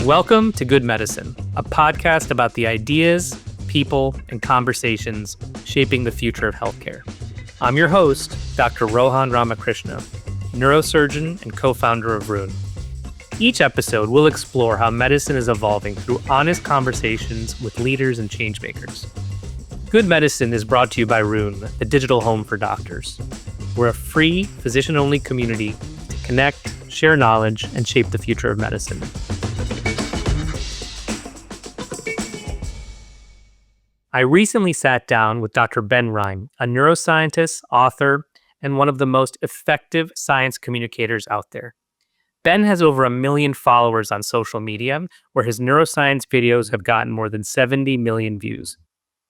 Welcome to Good Medicine, a podcast about the ideas, people, and conversations shaping the future of healthcare. I'm your host, Dr. Rohan Ramakrishna, neurosurgeon and co-founder of Rein. Each episode will explore how medicine is evolving through honest conversations with leaders and changemakers. Good Medicine is brought to you by Rein, the digital home for doctors. We're a free, physician-only community to connect, share knowledge, and shape the future of medicine. I recently sat down with Dr. Ben Rein, a neuroscientist, author, and one of the most effective science communicators out there. Ben has over 1 million followers on social media, where his neuroscience videos have gotten more than 70 million views.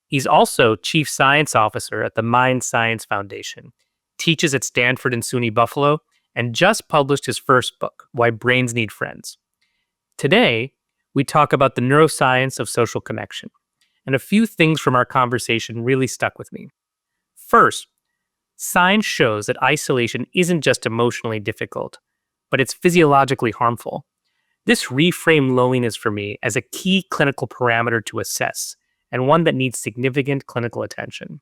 He's also Chief Science Officer at the Mind Science Foundation, teaches at Stanford and SUNY Buffalo, and just published his first book, Why Brains Need Friends. Today, we talk about the neuroscience of social connection. And a few things from our conversation really stuck with me. First, science shows that isolation isn't just emotionally difficult, but it's physiologically harmful. This reframed loneliness for me as a key clinical parameter to assess, and one that needs significant clinical attention.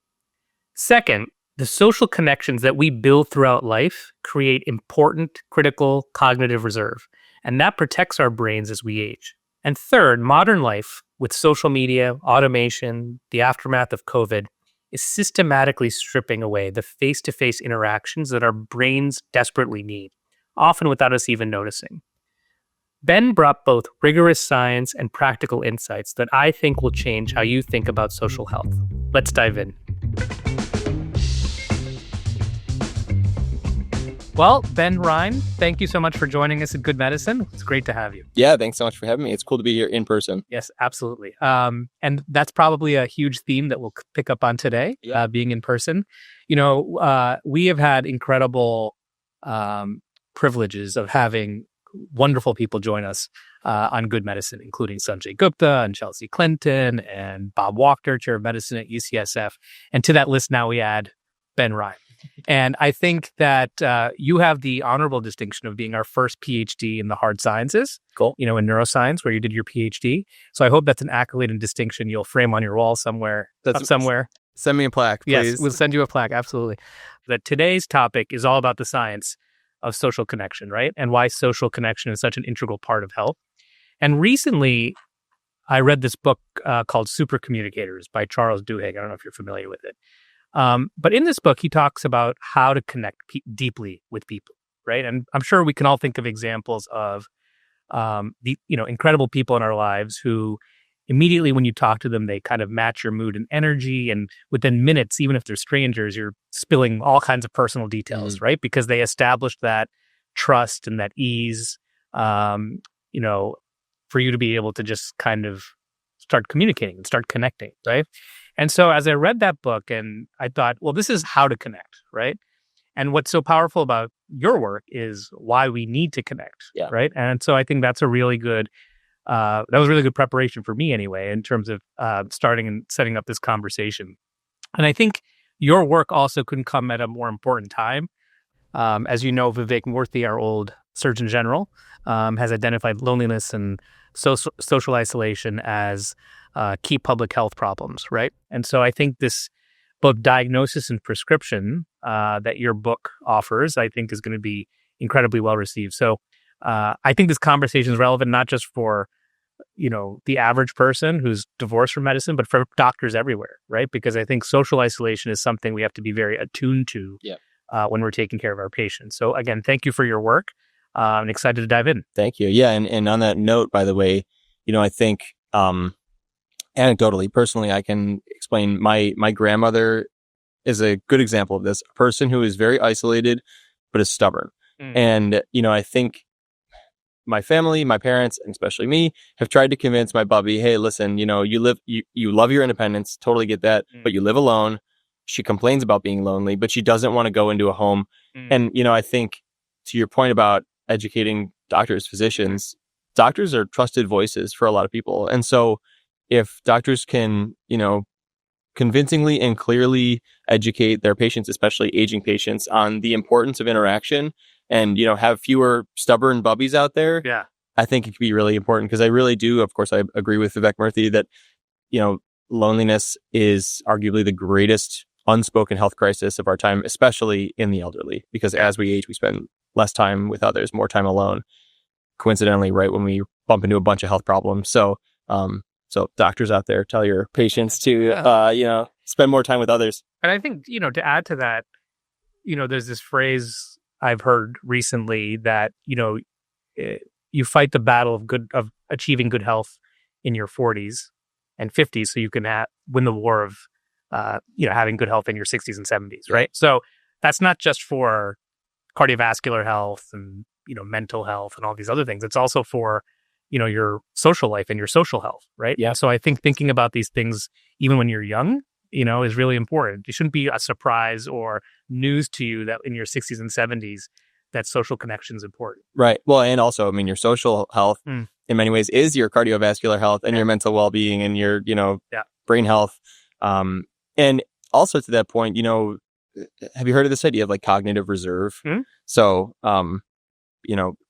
Second, the social connections that we build throughout life create important, critical cognitive reserve, and that protects our brains as we age. And third, modern life, with social media, automation, the aftermath of COVID, is systematically stripping away the face-to-face interactions that our brains desperately need, often without us even noticing. Ben brought both rigorous science and practical insights that I think will change how you think about social health. Let's dive in. Well, Ben Rein, thank you so much for joining us at Good Medicine. It's great to have you. Yeah, thanks so much for having me. It's cool to be here in person. Yes, absolutely. And that's probably a huge theme that we'll pick up on today, being in person. You know, we have had incredible privileges of having wonderful people join us on Good Medicine, including Sanjay Gupta and Chelsea Clinton and Bob Walker, Chair of Medicine at UCSF. And to that list now we add Ben Rein. And I think that you have the honorable distinction of being our first PhD in the hard sciences, Cool. You know, in neuroscience, where you did your PhD. So I hope that's an accolade and distinction you'll frame on your wall somewhere. Send me a plaque, please. Yes, we'll send you a plaque, absolutely. But today's topic is all about the science of social connection, right? And why social connection is such an integral part of health. And recently, I read this book called Super Communicators by Charles Duhigg. I don't know if you're familiar with it. But in this book, he talks about how to connect deeply with people, right? And I'm sure we can all think of examples of incredible people in our lives who immediately when you talk to them, they kind of match your mood and energy. And within minutes, even if they're strangers, you're spilling all kinds of personal details, right? Because they established that trust and that ease, for you to be able to just kind of start communicating and start connecting, right? And so as I read that book and I thought, well, this is how to connect, right? And what's so powerful about your work is why we need to connect, right? And so I think that's a really good, that was really good preparation for me anyway, in terms of starting and setting up this conversation. And I think your work also couldn't come at a more important time. As you know, Vivek Murthy, our old Surgeon General, has identified loneliness and social isolation as key public health problems, right? And so I think this both diagnosis and prescription that your book offers, I think is going to be incredibly well received. So I think this conversation is relevant not just for, the average person who's divorced from medicine, but for doctors everywhere, right? Because I think social isolation is something we have to be very attuned to when we're taking care of our patients. So again, thank you for your work. I'm excited to dive in. Thank you. Yeah. And on that note, by the way, I think anecdotally, personally, I can explain my grandmother is a good example of this. A person who is very isolated, but is stubborn. And, I think my family, my parents, and especially me, have tried to convince my bubby, hey, listen, you love your independence, totally get that, but you live alone. She complains about being lonely, but she doesn't want to go into a home. And, I think to your point about educating doctors, physicians, doctors are trusted voices for a lot of people. And so if doctors can, convincingly and clearly educate their patients, especially aging patients, on the importance of interaction and, have fewer stubborn bubbies out there. Yeah. I think it could be really important because I really do. Of course, I agree with Vivek Murthy that, loneliness is arguably the greatest unspoken health crisis of our time, especially in the elderly, because as we age, we spend less time with others, more time alone, coincidentally, right when we bump into a bunch of health problems. So doctors out there, tell your patients to, spend more time with others. And I think, to add to that, there's this phrase I've heard recently that, you fight the battle of achieving good health in your 40s and 50s so you can win the war of having good health in your 60s and 70s, right? So that's not just for cardiovascular health and mental health and all these other things. It's also for your social life and your social health, right? Yeah. So I think thinking about these things even when you're young, is really important. It shouldn't be a surprise or news to you that in your 60s and 70s that social connection is important. Right. Well, and also, your social health in many ways is your cardiovascular health and your mental well-being and your, brain health. And also to that point, have you heard of this idea of like cognitive reserve? So,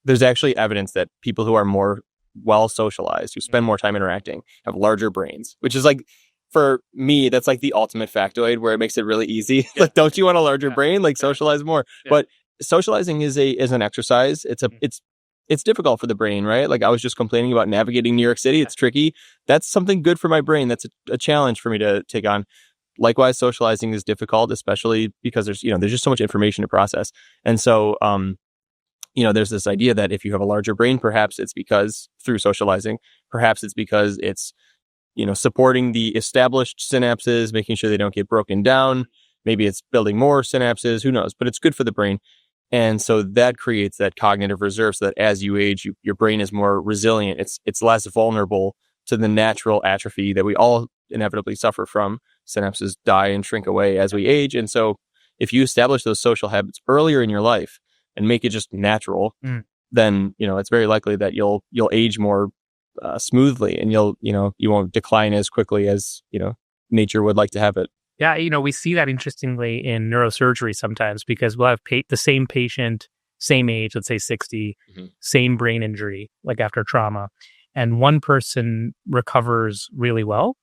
there's actually evidence that people who are more well socialized, who spend more time interacting, have larger brains, which is like, for me, that's like the ultimate factoid where it makes it really easy. Like, don't you want a larger brain? Like, socialize more. But socializing is an exercise. It's difficult for the brain, right? Like, I was just complaining about navigating New York City. It's tricky. That's something good for my brain. That's a challenge for me to take on. Likewise, socializing is difficult, especially because there's just so much information to process. And so, there's this idea that if you have a larger brain, perhaps it's because through socializing, perhaps it's because it's, supporting the established synapses, making sure they don't get broken down. Maybe it's building more synapses, who knows, but it's good for the brain. And so that creates that cognitive reserve so that as you age, your brain is more resilient. It's less vulnerable to the natural atrophy that we all inevitably suffer from. Synapses die and shrink away as we age. And so if you establish those social habits earlier in your life and make it just natural, then, it's very likely that you'll age more smoothly and you won't decline as quickly as, nature would like to have it. Yeah, we see that interestingly in neurosurgery sometimes because we'll have the same patient, same age, let's say 60, same brain injury, like after trauma. And one person recovers really well,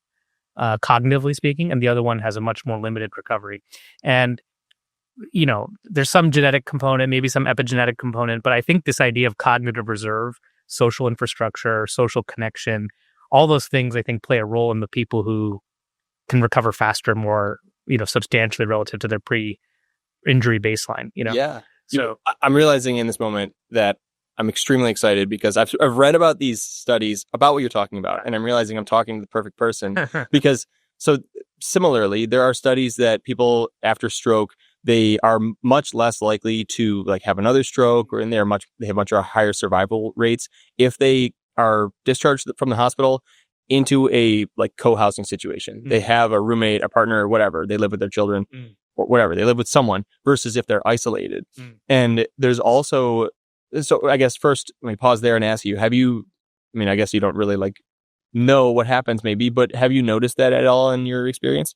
cognitively speaking, and the other one has a much more limited recovery. And, there's some genetic component, maybe some epigenetic component, but I think this idea of cognitive reserve, social infrastructure, social connection, all those things I think play a role in the people who can recover faster, more, substantially relative to their pre-injury baseline, Yeah. So I'm realizing in this moment that I'm extremely excited because I've read about these studies about what you're talking about, and I'm realizing I'm talking to the perfect person because so similarly, there are studies that people after stroke, they are much less likely to like have another stroke, or they have much higher survival rates if they are discharged from the hospital into a like co-housing situation. They have a roommate, a partner, or whatever. They live with their children or whatever. They live with someone versus if they're isolated. And there's also, so I guess first, let me pause there and ask you, I guess you don't really like know what happens maybe, but have you noticed that at all in your experience?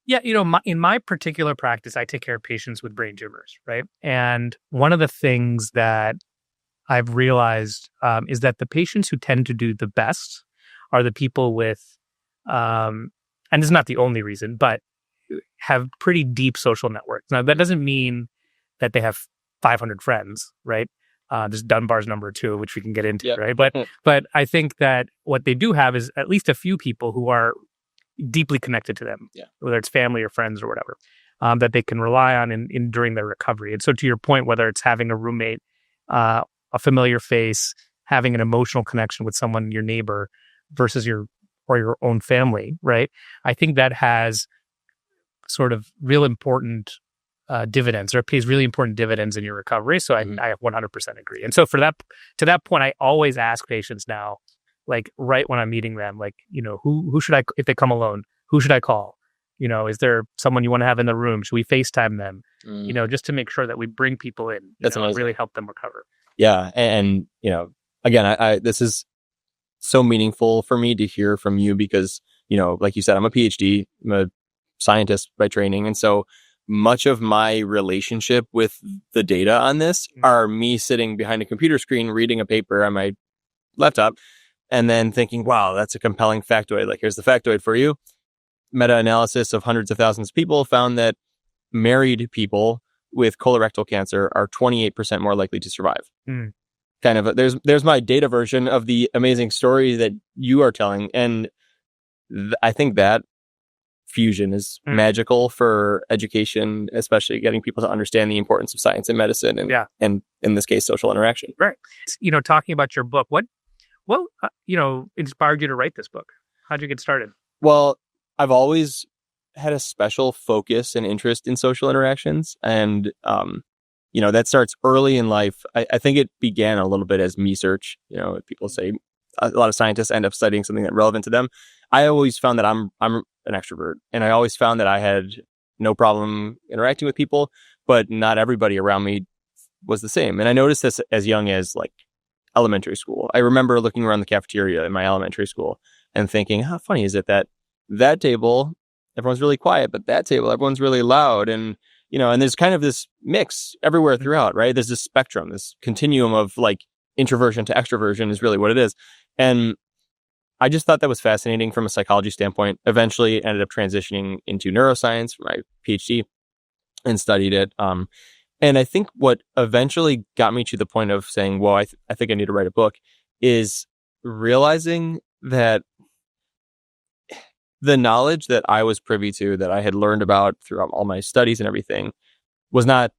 Yeah, in my particular practice, I take care of patients with brain tumors, right? And one of the things that I've realized is that the patients who tend to do the best are the people with, and this is not the only reason, but have pretty deep social networks. Now, that doesn't mean that they have 500 friends, right? There's Dunbar's number 2, which we can get into, right? But I think that what they do have is at least a few people who are deeply connected to them, whether it's family or friends or whatever, that they can rely on in during their recovery. And so to your point, whether it's having a roommate, a familiar face, having an emotional connection with someone, your neighbor, versus your own family, right? I think that has sort of real important dividends, or it pays really important dividends in your recovery. So I 100% agree. And so to that point, I always ask patients now, like right when I'm meeting them, like, who should I, if they come alone, who should I call? Is there someone you want to have in the room? Should we FaceTime them? Just to make sure that we bring people in, That's amazing. Really help them recover. Yeah. And again, I this is so meaningful for me to hear from you because, like you said, I'm a PhD, I'm a scientist by training. And so much of my relationship with the data on this are me sitting behind a computer screen, reading a paper on my laptop, and then thinking, wow, that's a compelling factoid. Like, here's the factoid for you. Meta-analysis of hundreds of thousands of people found that married people with colorectal cancer are 28% more likely to survive. Kind of there's my data version of the amazing story that you are telling. And I think that fusion is magical for education, especially getting people to understand the importance of science and medicine and in this case, social interaction. Right. Talking about your book, what inspired you to write this book? How'd you get started? Well, I've always had a special focus and interest in social interactions. And, that starts early in life. I think it began a little bit as me search. People say a lot of scientists end up studying something that's relevant to them. I always found that I'm an extrovert, and I always found that I had no problem interacting with people, but not everybody around me was the same. And I noticed this as young as like elementary school. I remember looking around the cafeteria in my elementary school and thinking, how funny is it that table, everyone's really quiet, but that table, everyone's really loud. And, and there's kind of this mix everywhere throughout, right? There's this spectrum, this continuum of like introversion to extroversion is really what it is. And I just thought that was fascinating from a psychology standpoint. Eventually ended up transitioning into neuroscience for my PhD and studied it. And I think what eventually got me to the point of saying, well, I think I need to write a book is realizing that the knowledge that I was privy to, that I had learned about throughout all my studies and everything, was not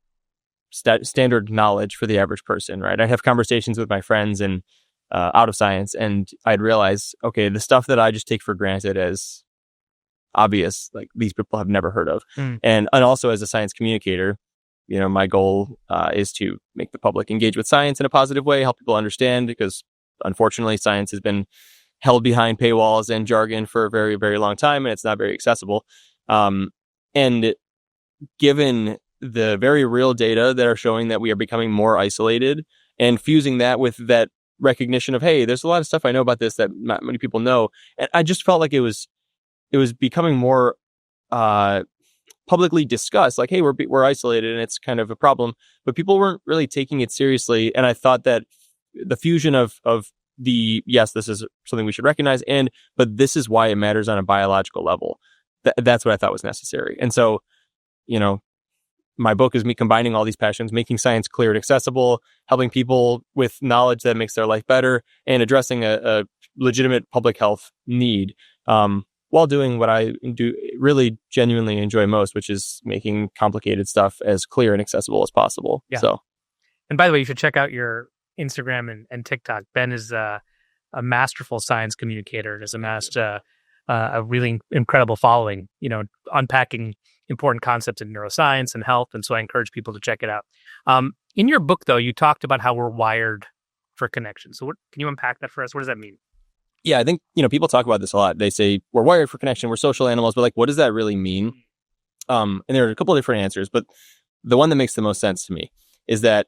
standard knowledge for the average person, right? I'd have conversations with my friends and out of science, and I'd realize, okay, the stuff that I just take for granted as obvious, like these people have never heard of. And also as a science communicator, my goal is to make the public engage with science in a positive way, help people understand, because unfortunately science has been held behind paywalls and jargon for a very, very long time, and it's not very accessible. And given the very real data that are showing that we are becoming more isolated, and fusing that with that recognition of, hey, there's a lot of stuff I know about this that not many people know. And I just felt like it was becoming more publicly discussed, like, hey, we're isolated and it's kind of a problem, but people weren't really taking it seriously. And I thought that the fusion of yes, this is something we should recognize, but this is why it matters on a biological level. That's what I thought was necessary. And so, my book is me combining all these passions, making science clear and accessible, helping people with knowledge that makes their life better, and addressing a legitimate public health need, while doing what I do really genuinely enjoy most, which is making complicated stuff as clear and accessible as possible. Yeah. So, and by the way, you should check out your Instagram and TikTok. Ben is a masterful science communicator and has amassed a really incredible following, unpacking important concepts in neuroscience and health. And so I encourage people to check it out. In your book, though, you talked about how we're wired for connection. So can you unpack that for us? What does that mean? Yeah, I think, people talk about this a lot. They say we're wired for connection, we're social animals, but like, what does that really mean? And there are a couple of different answers, but the one that makes the most sense to me is that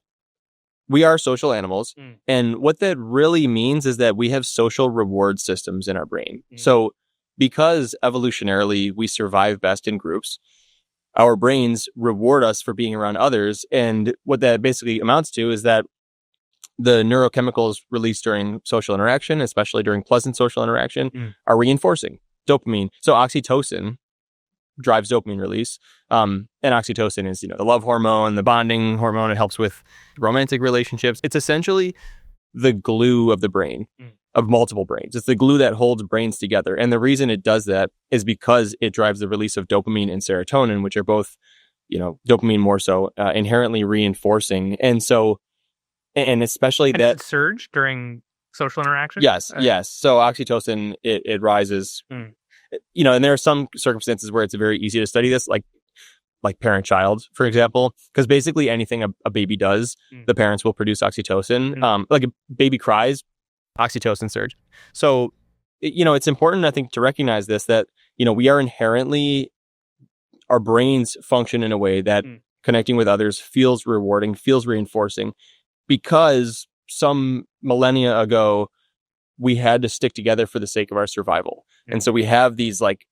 we are social animals. And what that really means is that we have social reward systems in our brain. So because evolutionarily we survive best in groups, our brains reward us for being around others. And what that basically amounts to is that the neurochemicals released during social interaction, especially during pleasant social interaction, are reinforcing dopamine. So oxytocin drives dopamine release. And oxytocin is, the love hormone, the bonding hormone. It helps with romantic relationships. It's essentially the glue of the brain, of multiple brains. It's the glue that holds brains together. And the reason it does that is because it drives the release of dopamine and serotonin, which are both, dopamine more so, inherently reinforcing. And so, and especially that surge during social interaction. Yes. So oxytocin, it rises, and there are some circumstances where it's very easy to study this, like parent-child, for example, because basically anything a baby does, the parents will produce oxytocin. Like a baby cries, oxytocin surge. So, it's important, I think, to recognize this, that, we are inherently, our brains function in a way that connecting with others feels rewarding, feels reinforcing, because some millennia ago, we had to stick together for the sake of our survival. And so we have these like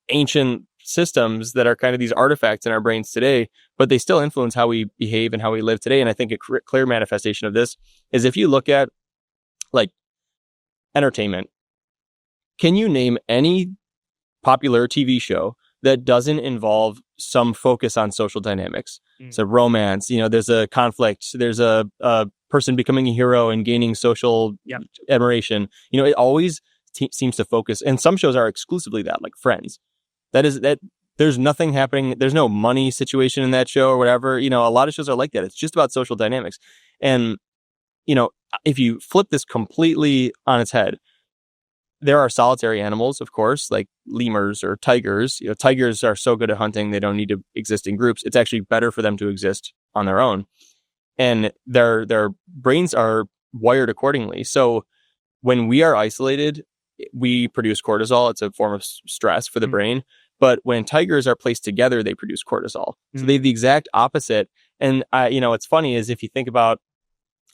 ancient systems that are kind of these artifacts in our brains today, but they still influence how we behave and how we live today. And I think a clear manifestation of this is if you look at like entertainment, can you name any popular TV show that doesn't involve some focus on social dynamics? It's a romance, there's a conflict, there's a person becoming a hero and gaining social admiration. It always seems to focus, and some shows are exclusively that, like Friends. That there's nothing happening. There's no money situation in that show or whatever. A lot of shows are like that. It's just about social dynamics. And, if you flip this completely on its head, there are solitary animals, of course, like lemurs or tigers. Tigers are so good at hunting, they don't need to exist in groups. It's actually better for them to exist on their own. And their brains are wired accordingly. So when we are isolated, we produce cortisol. It's a form of stress for the brain. But when tigers are placed together, they produce cortisol. So they have the exact opposite. And, what's funny is if you think about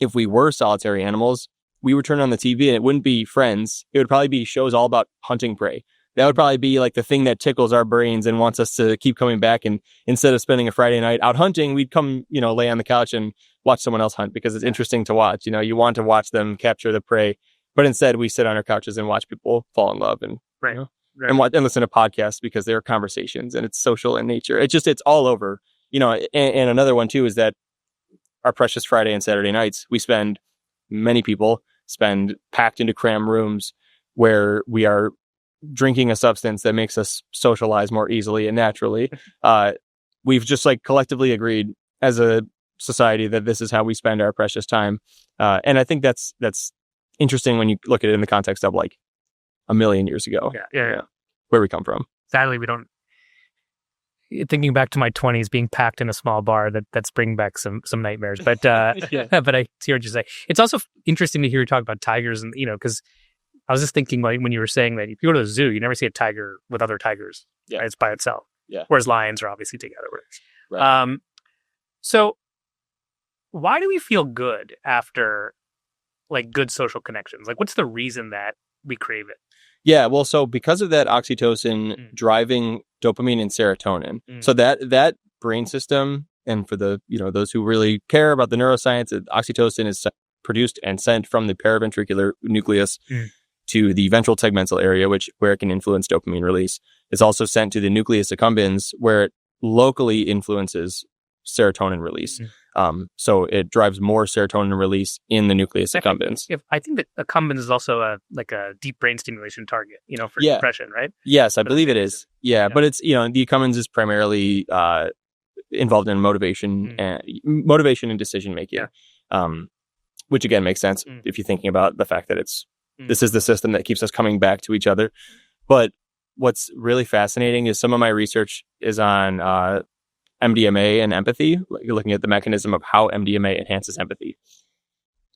if we were solitary animals, we would turn on the TV and it wouldn't be Friends. It would probably be shows all about hunting prey. That would probably be like the thing that tickles our brains and wants us to keep coming back. And instead of spending a Friday night out hunting, we'd come, lay on the couch and watch someone else hunt because it's interesting to watch. You want to watch them capture the prey. But instead, we sit on our couches and watch people fall in love and and listen to podcasts because they're conversations and it's social in nature. It's all over. And another one too is that our precious Friday and Saturday nights, many people spend packed into cram rooms where we are drinking a substance that makes us socialize more easily and naturally. We've just like collectively agreed as a society that this is how we spend our precious time. And I think that's interesting when you look at it in the context of like a million years ago. Yeah. Where we come from. Sadly, we don't. Thinking back to my 20s, being packed in a small bar, that's bringing back some nightmares. But but I see what you say. It's also interesting to hear you talk about tigers, and because I was just thinking like when you were saying that if you go to the zoo, you never see a tiger with other tigers. Yeah, right? It's by itself. Yeah. Whereas lions are obviously together. Right. So why do we feel good after like good social connections? Like, what's the reason that we crave it? Yeah, well, so because of that oxytocin driving dopamine and serotonin, so that brain system, and for the those who really care about the neuroscience, oxytocin is produced and sent from the paraventricular nucleus to the ventral tegmental area, where it can influence dopamine release. It's also sent to the nucleus accumbens, where it locally influences serotonin release. So it drives more serotonin release in the nucleus accumbens. I think that accumbens is also a deep brain stimulation target, for depression, right? Yes, I believe it is. Yeah, but it's, the accumbens is primarily involved in motivation and decision making, which again makes sense if you're thinking about the fact that this is the system that keeps us coming back to each other. But what's really fascinating is some of my research is on MDMA and empathy, looking at the mechanism of how MDMA enhances empathy.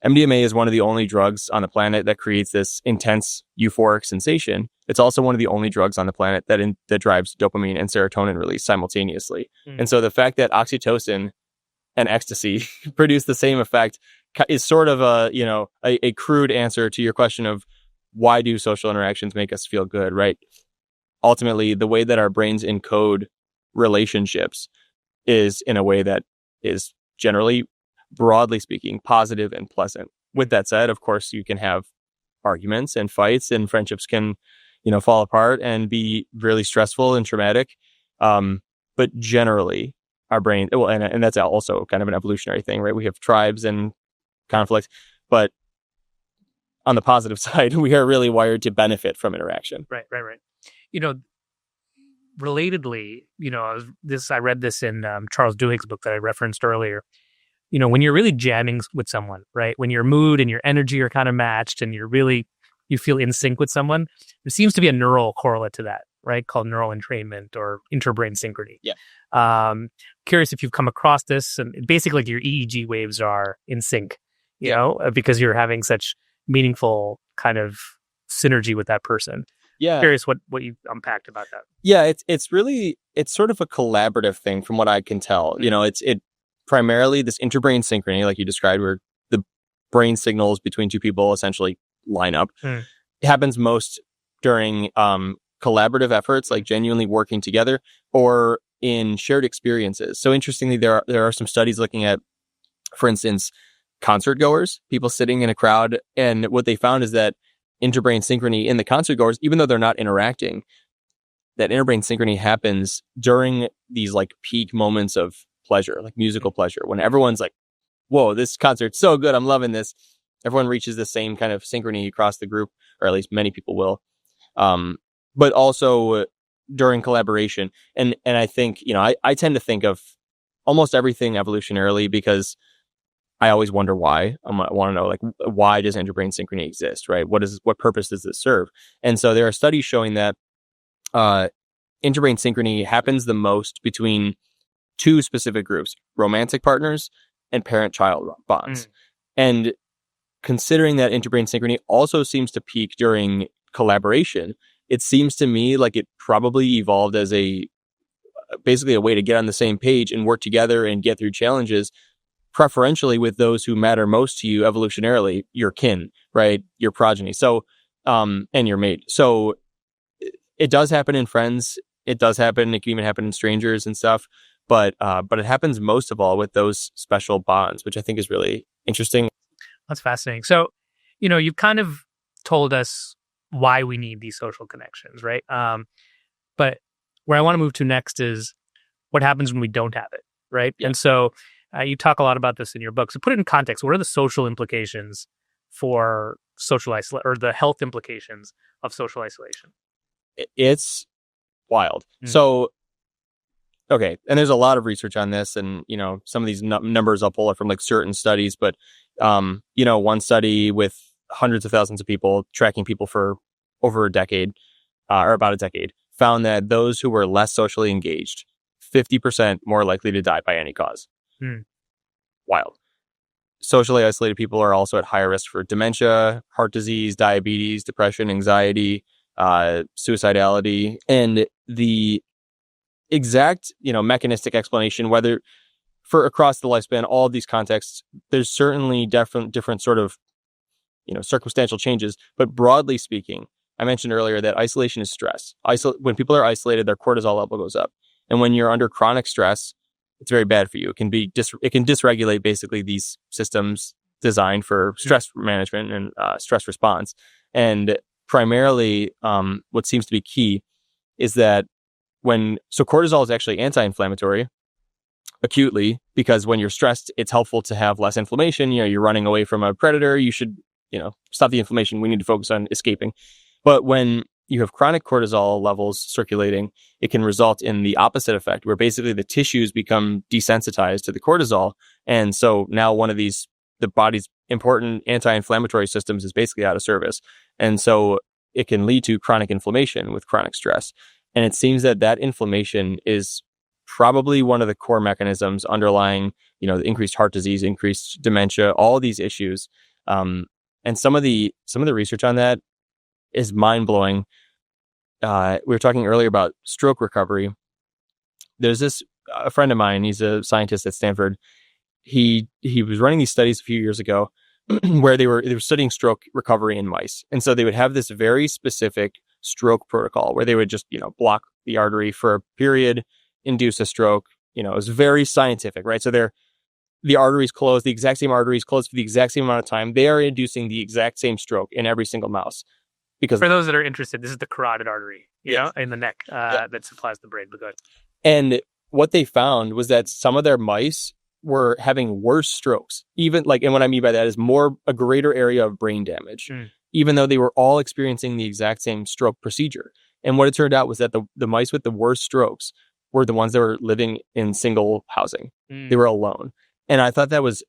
MDMA is one of the only drugs on the planet that creates this intense euphoric sensation. It's also one of the only drugs on the planet that drives dopamine and serotonin release simultaneously. And so the fact that oxytocin and ecstasy produce the same effect is sort of a crude answer to your question of why do social interactions make us feel good, right? Ultimately, the way that our brains encode relationships is in a way that is generally, broadly speaking, positive and pleasant. With that said, of course, you can have arguments and fights, and friendships can, fall apart and be really stressful and traumatic. But generally, our brain, and that's also kind of an evolutionary thing, right? We have tribes and conflict, but on the positive side, we are really wired to benefit from interaction. Right. Relatedly, I read this in Charles Duhigg's book that I referenced earlier. When you're really jamming with someone, right? When your mood and your energy are kind of matched and you feel in sync with someone, there seems to be a neural correlate to that, right? Called neural entrainment or interbrain synchrony. Yeah. Curious if you've come across this, and basically your EEG waves are in sync, because you're having such meaningful kind of synergy with that person. Yeah. Curious what you unpacked about that. Yeah, it's sort of a collaborative thing from what I can tell. It's primarily this interbrain synchrony, like you described, where the brain signals between two people essentially line up. It happens most during collaborative efforts, like genuinely working together, or in shared experiences. So interestingly, there are some studies looking at, for instance, concert goers, people sitting in a crowd, and what they found is that interbrain synchrony in the concert goers, even though they're not interacting, that interbrain synchrony happens during these like peak moments of pleasure, like musical pleasure, when everyone's like, whoa, this concert's so good, I'm loving this. Everyone reaches the same kind of synchrony across the group, or at least many people will. But also during collaboration. And I think, I tend to think of almost everything evolutionarily, because I always wonder why. I want to know, like, why does interbrain synchrony exist, right? What purpose does this serve? And so there are studies showing that interbrain synchrony happens the most between two specific groups: romantic partners and parent-child bonds. And considering that interbrain synchrony also seems to peak during collaboration, it seems to me like it probably evolved as basically a way to get on the same page and work together and get through challenges, preferentially with those who matter most to you evolutionarily, your kin, right? Your progeny. So, and your mate. So it does happen in friends. It does happen. It can even happen in strangers and stuff. But it happens most of all with those special bonds, which I think is really interesting. That's fascinating. So, you've kind of told us why we need these social connections, right? But where I want to move to next is what happens when we don't have it, right? Yeah. And so you talk a lot about this in your book. So put it in context. What are the social implications for social isolation, or the health implications of social isolation? It's wild. So, okay. And there's a lot of research on this, and, some of these numbers I'll pull are from like certain studies, but, one study with hundreds of thousands of people, tracking people for over a decade, or about a decade, found that those who were less socially engaged, 50% more likely to die by any cause. Wild. Socially isolated people are also at higher risk for dementia, heart disease, diabetes, depression, anxiety, suicidality. And the exact, mechanistic explanation, whether for across the lifespan, all of these contexts, there's certainly different sort of, circumstantial changes. But broadly speaking, I mentioned earlier that isolation is stress. When people are isolated, their cortisol level goes up. And when you're under chronic stress, it's very bad for you. It can dysregulate basically these systems designed for stress management and stress response. And primarily, what seems to be key is that cortisol is actually anti-inflammatory acutely, because when you're stressed, it's helpful to have less inflammation. You're running away from a predator. You should, stop the inflammation. We need to focus on escaping. But when you have chronic cortisol levels circulating, it can result in the opposite effect, where basically the tissues become desensitized to the cortisol. And so now one of the body's important anti-inflammatory systems is basically out of service. And so it can lead to chronic inflammation with chronic stress. And it seems that inflammation is probably one of the core mechanisms underlying, the increased heart disease, increased dementia, all of these issues. And some of the research on that is mind blowing. We were talking earlier about stroke recovery. There's a friend of mine. He's a scientist at Stanford. He was running these studies a few years ago where they were studying stroke recovery in mice. And so they would have this very specific stroke protocol where they would just, block the artery for a period, induce a stroke. It was very scientific, right? So the arteries closed, the exact same arteries closed for the exact same amount of time. They are inducing the exact same stroke in every single mouse. Because for those that are interested, this is the carotid artery, in the neck that supplies the brain. But go ahead. And what they found was that some of their mice were having worse strokes, and what I mean by that is a greater area of brain damage, even though they were all experiencing the exact same stroke procedure. And what it turned out was that the mice with the worst strokes were the ones that were living in single housing. They were alone. And I thought that was,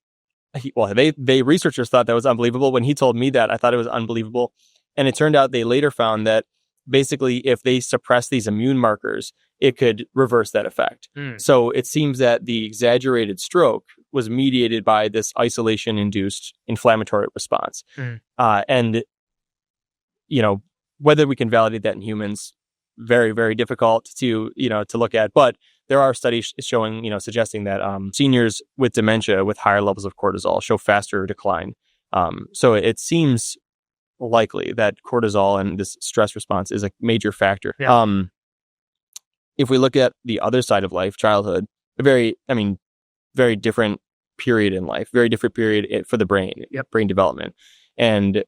they researchers thought that was unbelievable. When he told me that, I thought it was unbelievable. And it turned out they later found that basically if they suppress these immune markers, it could reverse that effect. So it seems that the exaggerated stroke was mediated by this isolation-induced inflammatory response. And, whether we can validate that in humans, very, very difficult to look at. But there are studies showing, suggesting that seniors with dementia with higher levels of cortisol show faster decline. So it seems likely that cortisol and this stress response is a major factor. Yeah. If we look at the other side of life, childhood, very different period in life, very different period for the brain, Yep. brain development. And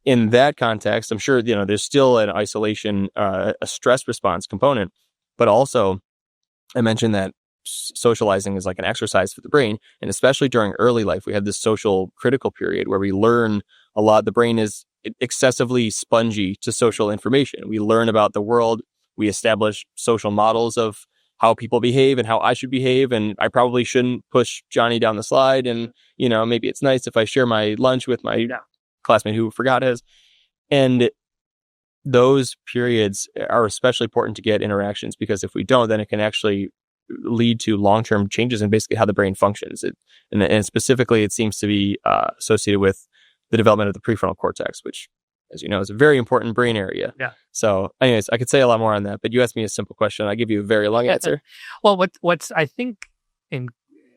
in that context, I'm sure, there's still an isolation, a stress response component, but also I mentioned that socializing is like an exercise for the brain. And especially during early life, we have this social critical period where we learn a lot. The brain is excessively spongy to social information. We learn about the world. We establish social models of how people behave and how I should behave. And I probably shouldn't push Johnny down the slide. And, maybe it's nice if I share my lunch with my classmate who forgot his. And those periods are especially important to get interactions, because if we don't, then it can actually lead to long-term changes in basically how the brain functions. And specifically, it seems to be associated with the development of the prefrontal cortex, which, as you know, is a very important brain area. Yeah. So anyways, I could say a lot more on that, but you asked me a simple question. I give you a very long answer. Well, what's I think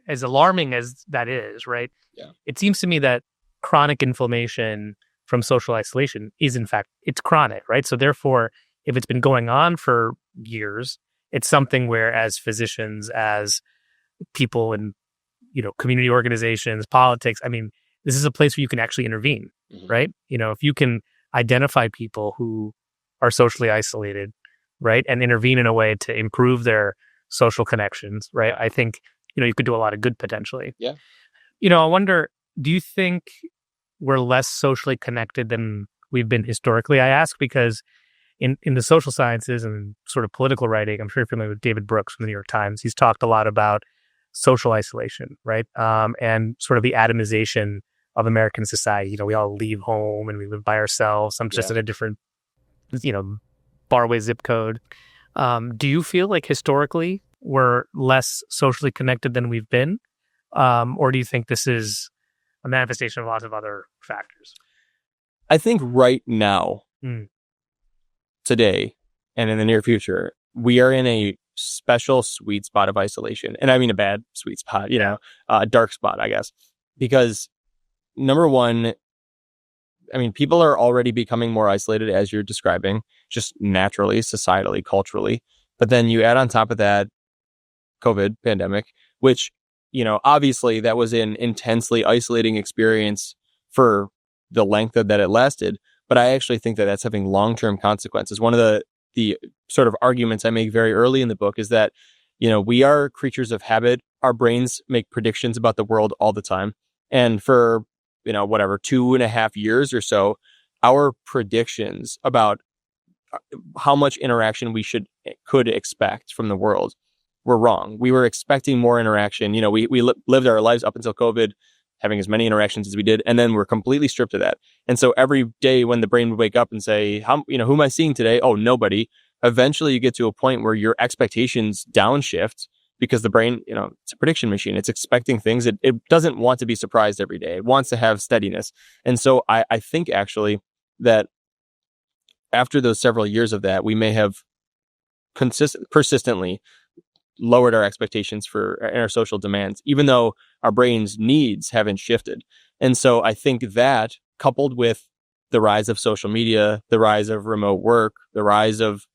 as alarming as that is, right? Yeah. It seems to me that chronic inflammation from social isolation is, in fact, it's chronic, right? So therefore, if it's been going on for years, it's something where, as physicians, as people in, community organizations, politics, this is a place where you can actually intervene, right? If you can identify people who are socially isolated, right, and intervene in a way to improve their social connections, right? I think, you could do a lot of good potentially. Yeah. I wonder, do you think we're less socially connected than we've been historically? I ask because in the social sciences and sort of political writing, I'm sure you're familiar with David Brooks from the New York Times. He's talked a lot about social isolation, right? And sort of the atomization of American society. We all leave home and we live by ourselves. I'm just in a different, Barway zip code. Do you feel like historically we're less socially connected than we've been? Or do you think this is a manifestation of lots of other factors? I think right now, today, and in the near future, we are in a special sweet spot of isolation. And I mean a bad sweet spot, a dark spot, I guess. Because number one, people are already becoming more isolated, as you're describing, just naturally, societally, culturally. But then you add on top of that COVID pandemic, which, obviously that was an intensely isolating experience for the length that it lasted. But I actually think that that's having long-term consequences. One of the sort of arguments I make very early in the book is that, we are creatures of habit. Our brains make predictions about the world all the time. And for, 2.5 years or so, our predictions about how much interaction we could expect from the world were wrong. We were expecting more interaction. We lived our lives up until COVID, having as many interactions as we did, and then we're completely stripped of that. And so every day when the brain would wake up and say, who am I seeing today? Oh, nobody. Eventually you get to a point where your expectations downshift, because the brain, it's a prediction machine. It's expecting things. It doesn't want to be surprised every day. It wants to have steadiness. And so I think actually that after those several years of that, we may have persistently lowered our expectations for our social demands, even though our brain's needs haven't shifted. And so I think that, coupled with the rise of social media, the rise of remote work, the rise of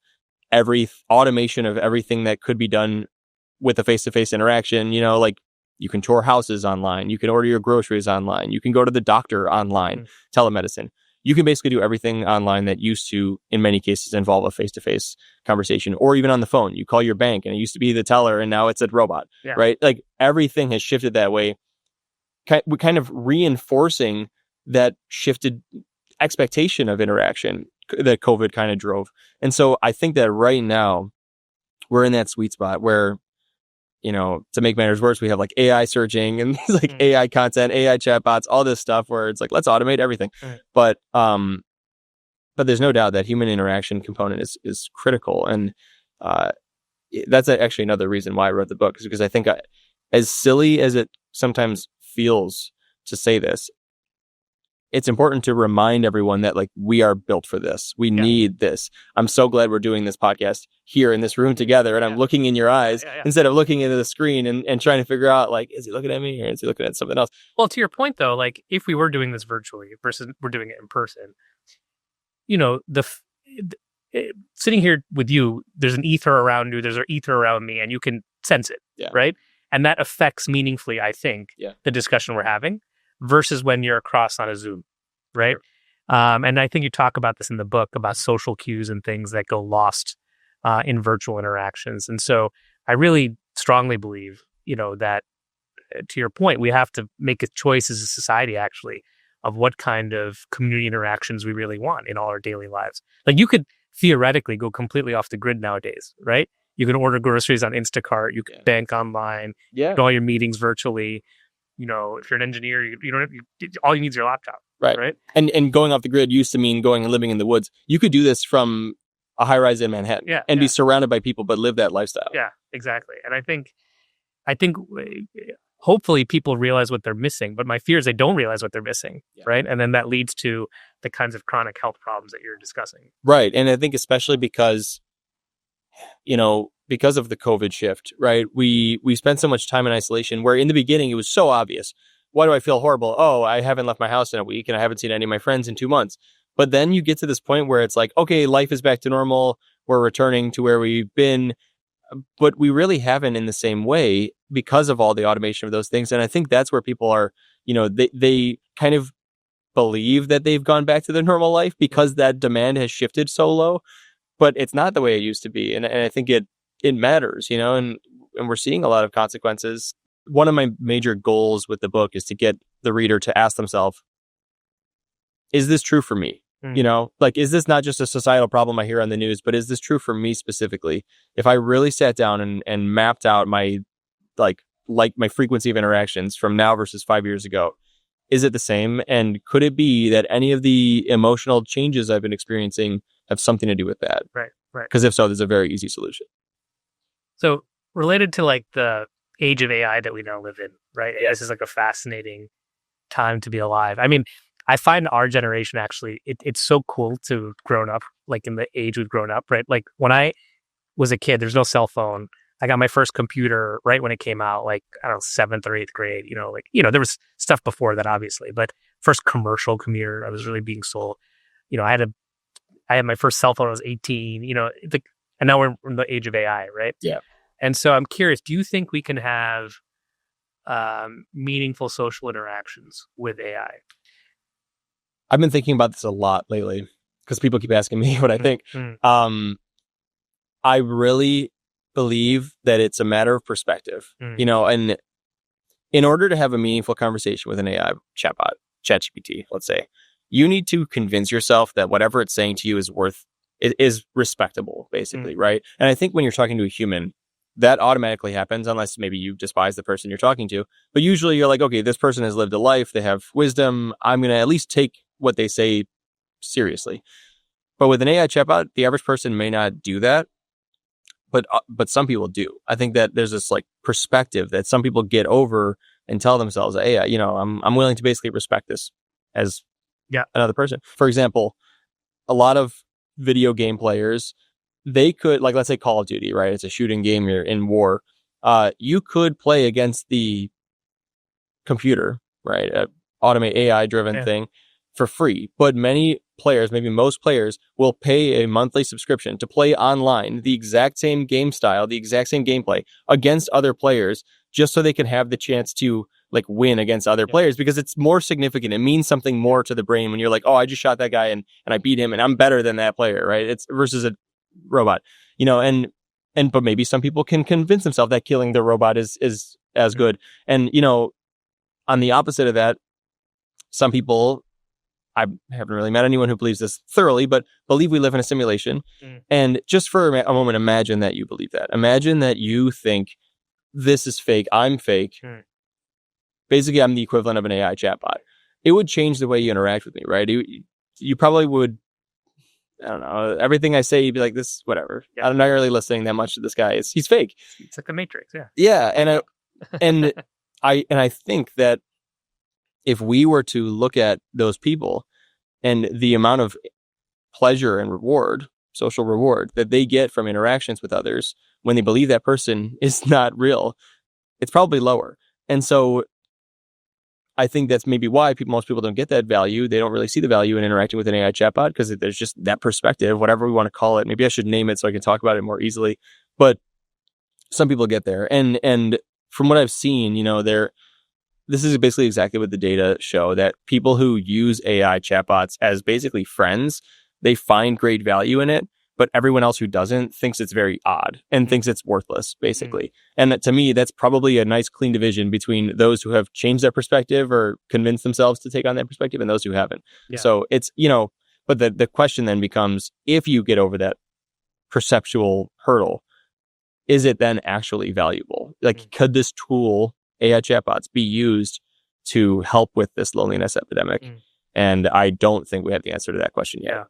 automation of everything that could be done with a face-to-face interaction, like you can tour houses online, you can order your groceries online, you can go to the doctor online, telemedicine. You can basically do everything online that used to, in many cases, involve a face-to-face conversation, or even on the phone. You call your bank and it used to be the teller and now it's a robot, right? Like everything has shifted that way, kind of reinforcing that shifted expectation of interaction that COVID kind of drove. And so I think that right now we're in that sweet spot where, to make matters worse, we have like AI searching and like AI content, AI chatbots, all this stuff where it's like, let's automate everything. But there's no doubt that human interaction component is critical. And that's actually another reason why I wrote the book, is because I think as silly as it sometimes feels to say this, it's important to remind everyone that like we are built for this. We need this. I'm so glad we're doing this podcast here in this room together, and I'm looking in your eyes instead of looking into the screen and trying to figure out, like, is he looking at me or is he looking at something else? Well, to your point though, like if we were doing this virtually versus we're doing it in person, sitting here with you, there's an ether around you, there's an ether around me, and you can sense it, right? And that affects meaningfully, I think, the discussion we're having versus when you're across on a Zoom, right? Sure. And I think you talk about this in the book about social cues and things that go lost in virtual interactions. And so I really strongly believe, that to your point, we have to make a choice as a society, actually, of what kind of community interactions we really want in all our daily lives. Like you could theoretically go completely off the grid nowadays, right? You can order groceries on Instacart. You can bank online. Do all your meetings virtually. If you're an engineer, you don't have, all you need is your laptop. Right. And going off the grid used to mean going and living in the woods. You could do this from a high rise in Manhattan and be surrounded by people, but live that lifestyle. Yeah, exactly. And I think hopefully people realize what they're missing, but my fear is they don't realize what they're missing, right? And then that leads to the kinds of chronic health problems that you're discussing. Right. And I think especially because of the COVID shift, right? We spent so much time in isolation where in the beginning it was so obvious. Why do I feel horrible? Oh, I haven't left my house in a week and I haven't seen any of my friends in 2 months. But then you get to this point where it's like, okay, life is back to normal. We're returning to where we've been. But we really haven't in the same way because of all the automation of those things. And I think that's where people are, they kind of believe that they've gone back to their normal life because that demand has shifted so low. But it's not the way it used to be. And I think it matters, and we're seeing a lot of consequences. One of my major goals with the book is to get the reader to ask themselves, is this true for me? Is this not just a societal problem I hear on the news, but is this true for me specifically? If I really sat down and mapped out my, my frequency of interactions from now versus 5 years ago, is it the same? And could it be that any of the emotional changes I've been experiencing have something to do with that? Right. Because if so, there's a very easy solution. So related to the age of AI that we now live in, right? This is a fascinating time to be alive. I mean, I find our generation actually, it's so cool to have grown up, in the age we've grown up, right? Like when I was a kid, there's no cell phone. I got my first computer right when it came out, I don't know, 7th or 8th grade, there was stuff before that, obviously, but first commercial computer I was really being sold. I had my first cell phone when I was 18, and now we're in the age of AI, right? Yeah. And so I'm curious, do you think we can have meaningful social interactions with AI? I've been thinking about this a lot lately because people keep asking me what I think. I really believe that it's a matter of perspective, and in order to have a meaningful conversation with an AI chatbot, ChatGPT, let's say, you need to convince yourself that whatever it's saying to you is respectable, basically, right? And I think when you're talking to a human, that automatically happens unless maybe you despise the person you're talking to. But usually you're like, okay, this person has lived a life. They have wisdom. I'm going to at least take what they say seriously. But with an AI chatbot, the average person may not do that. But some people do. I think that there's this perspective that some people get over and tell themselves, hey, I'm willing to basically respect this as another person. For example, a lot of video game players, they could, let's say Call of Duty, right? It's a shooting game, you're in war. You could play against the computer, right? Automate AI driven thing for free. But many players, maybe most players, will pay a monthly subscription to play online the exact same game style, the exact same gameplay against other players, just so they can have the chance to win against other players, because it's more significant. It means something more to the brain when you're like, oh, I just shot that guy and I beat him and I'm better than that player, right? It's versus a robot, but maybe some people can convince themselves that killing the robot is as good. And, on the opposite of that, some people, I haven't really met anyone who believes this thoroughly, but believe we live in a simulation. And just for a moment, imagine that you believe that. Imagine that you think this is fake. I'm fake. Basically, I'm the equivalent of an AI chatbot. It would change the way you interact with me, right? You probably would, I don't know, everything I say, you'd be like, this, whatever. I'm not really listening that much to this guy. He's fake. It's like the Matrix, yeah. Yeah, and I think that if we were to look at those people and the amount of pleasure and reward, social reward that they get from interactions with others when they believe that person is not real, it's probably lower. And so I think that's maybe why most people don't get that value. They don't really see the value in interacting with an AI chatbot because there's just that perspective, whatever we want to call it. Maybe I should name it so I can talk about it more easily. But some people get there, and from what I've seen, this is basically exactly what the data show, that people who use AI chatbots as basically friends, they find great value in it, but everyone else who doesn't thinks it's very odd and thinks it's worthless, basically. And to me, that's probably a nice clean division between those who have changed their perspective or convinced themselves to take on that perspective and those who haven't. Yeah. So it's, but the question then becomes, if you get over that perceptual hurdle, is it then actually valuable? Like, could this tool, AI chatbots, be used to help with this loneliness epidemic? And I don't think we have the answer to that question yet. Yeah.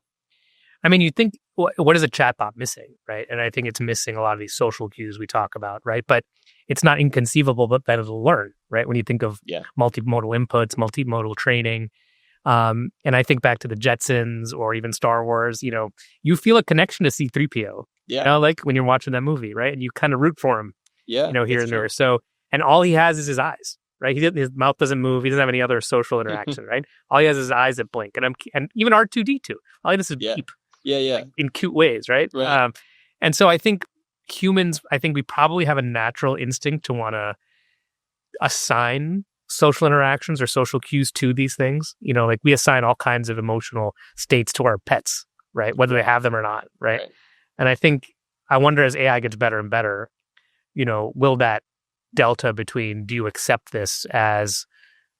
I mean, you think, what is a chatbot missing, right? And I think it's missing a lot of these social cues we talk about, right? But it's not inconceivable that it'll learn, right? When you think of multimodal inputs, multimodal training. And I think back to the Jetsons or even Star Wars, you feel a connection to C-3PO. Yeah. Like when you're watching that movie, right? And you kind of root for him, here and there. So, and all he has is his eyes, right? His mouth doesn't move. He doesn't have any other social interaction, right? All he has is his eyes that blink. And even R2D2, all he does is beep. Yeah. Like, in cute ways, right? And so I think humans, we probably have a natural instinct to want to assign social interactions or social cues to these things. Like we assign all kinds of emotional states to our pets, right? Whether they have them or not, right? And I wonder, as AI gets better and better, will that delta between do you accept this as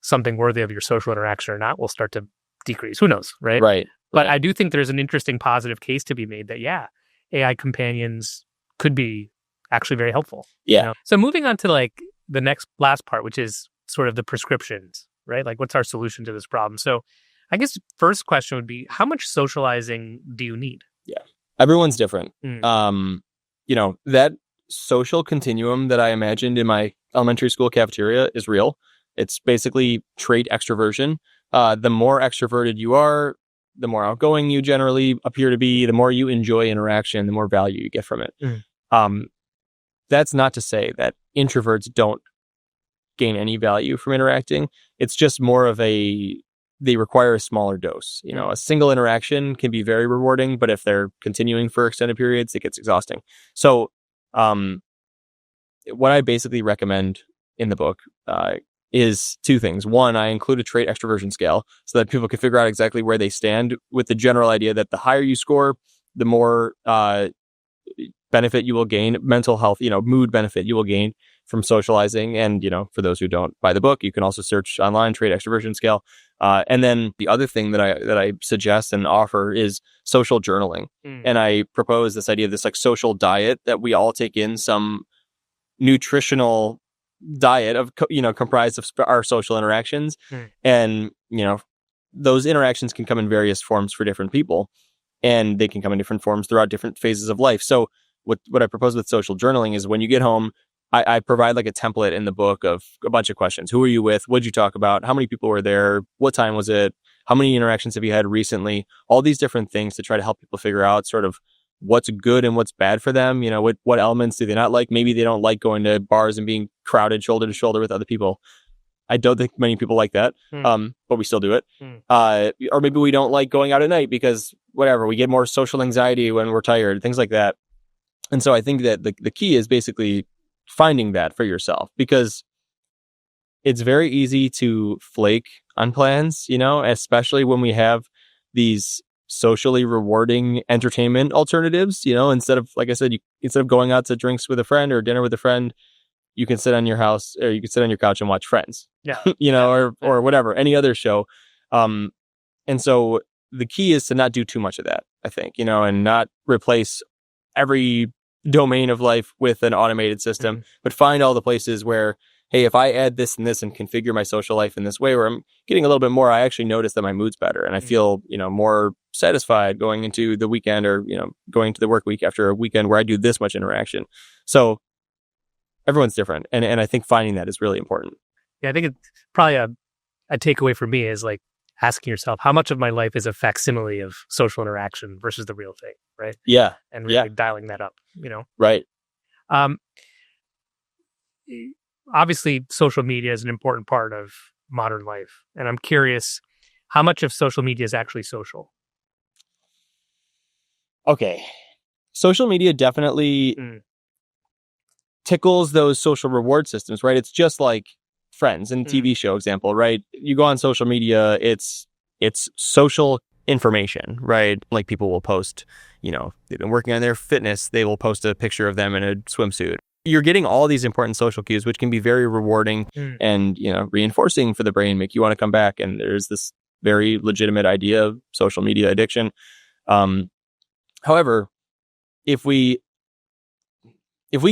something worthy of your social interaction or not will start to decrease. Who knows, right? Right. But I do think there's an interesting positive case to be made that, AI companions could be actually very helpful. Yeah. So moving on to like the last part, which is sort of the prescriptions, right? Like, what's our solution to this problem? So I guess first question would be, how much socializing do you need? Yeah. Everyone's different. That social continuum that I imagined in my elementary school cafeteria is real. It's basically trait extroversion. The more extroverted you are, the more outgoing you generally appear to be, the more you enjoy interaction, the more value you get from it. That's not to say that introverts don't gain any value from interacting. It's just more of they require a smaller dose. A single interaction can be very rewarding, but if they're continuing for extended periods, it gets exhausting. So, what I basically recommend in the book is two things. One, I include a trait extroversion scale so that people can figure out exactly where they stand, with the general idea that the higher you score, the more benefit you will gain, mental health, mood benefit you will gain from socializing. And, for those who don't buy the book, you can also search online trait extroversion scale. And then the other thing that I suggest and offer is social journaling. And I propose this idea of this like social diet that we all take in, some nutritional diet of, comprised of our social interactions. And, those interactions can come in various forms for different people, and they can come in different forms throughout different phases of life. So what I propose with social journaling is when you get home, I provide like a template in the book of a bunch of questions. Who are you with? What did you talk about? How many people were there? What time was it? How many interactions have you had recently? All these different things to try to help people figure out sort of what's good and what's bad for them. What elements do they not like? Maybe they don't like going to bars and being crowded shoulder to shoulder with other people. I don't think many people like that, but we still do it. Or maybe we don't like going out at night because whatever, we get more social anxiety when we're tired, things like that. And so I think that the key is basically finding that for yourself, because it's very easy to flake on plans, especially when we have these socially rewarding entertainment alternatives. Instead of, like I said, instead of going out to drinks with a friend or dinner with a friend, you can sit on your house, or you can sit on your couch and watch Friends, or whatever, any other show. And so the key is to not do too much of that, I think, and not replace every domain of life with an automated system, but find all the places where, hey, if I add this and this and configure my social life in this way where I'm getting a little bit more, I actually notice that my mood's better and I feel, more satisfied going into the weekend, or, going to the work week after a weekend where I do this much interaction. So everyone's different. And I think finding that is really important. Yeah, I think it's probably a takeaway for me is like asking yourself, how much of my life is a facsimile of social interaction versus the real thing, right? Yeah. And really dialing that up, Right. Obviously, social media is an important part of modern life. And I'm curious, how much of social media is actually social? Okay. Social media definitely tickles those social reward systems, right? It's just like Friends and TV show example, right? You go on social media, it's social information, right? Like people will post, they've been working on their fitness, they will post a picture of them in a swimsuit. You're getting all these important social cues, which can be very rewarding and, reinforcing for the brain, make you want to come back. And there's this very legitimate idea of social media addiction. However, if we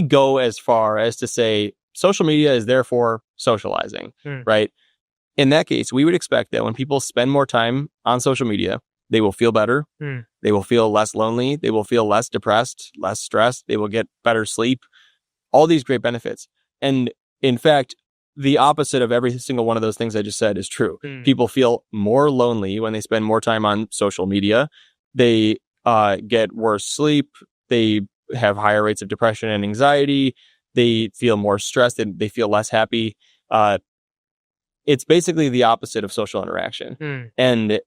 go as far as to say social media is therefore socializing, right? In that case, we would expect that when people spend more time on social media, they will feel better. They will feel less lonely. They will feel less depressed, less stressed. They will get better sleep. All these great benefits. And in fact, the opposite of every single one of those things I just said is true. People feel more lonely when they spend more time on social media. They get worse sleep. They have higher rates of depression and anxiety. They feel more stressed and they feel less happy. It's basically the opposite of social interaction. And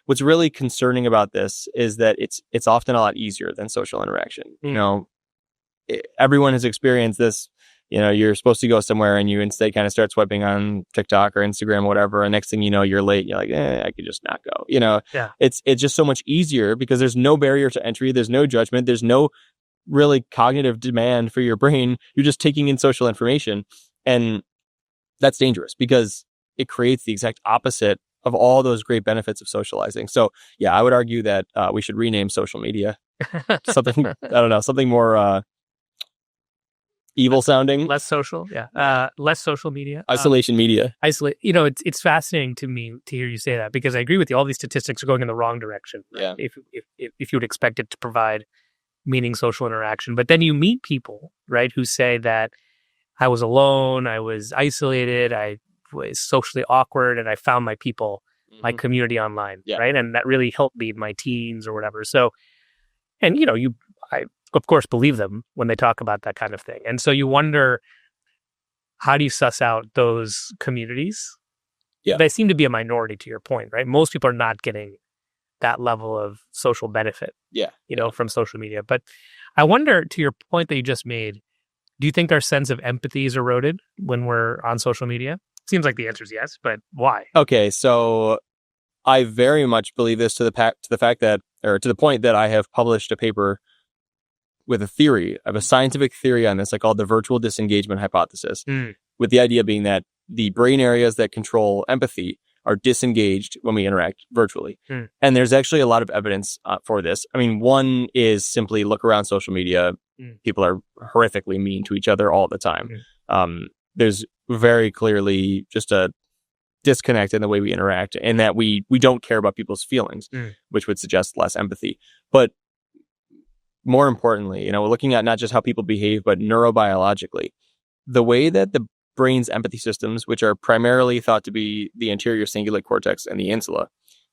what's really concerning about this is that it's often a lot easier than social interaction. Everyone has experienced this. You're supposed to go somewhere and you instead kind of start swiping on TikTok or Instagram or whatever. And next thing you know, you're late. You're like, I could just not go. Yeah. It's just so much easier because there's no barrier to entry. There's no judgment. There's no really cognitive demand for your brain. You're just taking in social information. And that's dangerous because it creates the exact opposite of all those great benefits of socializing. So yeah, I would argue that we should rename social media something, I don't know, something more evil sounding. Less social. Yeah. Less social media. Isolation media. It's fascinating to me to hear you say that because I agree with you. All these statistics are going in the wrong direction. Right? Yeah. If you would expect it to provide meaning social interaction, but then you meet people, right, who say that I was alone, I was isolated, I was socially awkward, and I found my people, my community online, right? And that really helped me in my teens or whatever. So, and I of course believe them when they talk about that kind of thing. And so you wonder, how do you suss out those communities? Yeah. They seem to be a minority to your point, right? Most people are not getting that level of social benefit, from social media. But I wonder, to your point that you just made, do you think our sense of empathy is eroded when we're on social media? Seems like the answer is yes, but why? Okay, so I very much believe this to the point that I have published a paper with a theory. I have a scientific theory on this I call the virtual disengagement hypothesis, with the idea being that the brain areas that control empathy are disengaged when we interact virtually. And there's actually a lot of evidence for this. I mean, one is simply look around social media. People are horrifically mean to each other all the time. There's very clearly just a disconnect in the way we interact and that we don't care about people's feelings, which would suggest less empathy. But more importantly, looking at not just how people behave, but neurobiologically, the way that the brain's empathy systems, which are primarily thought to be the anterior cingulate cortex and the insula,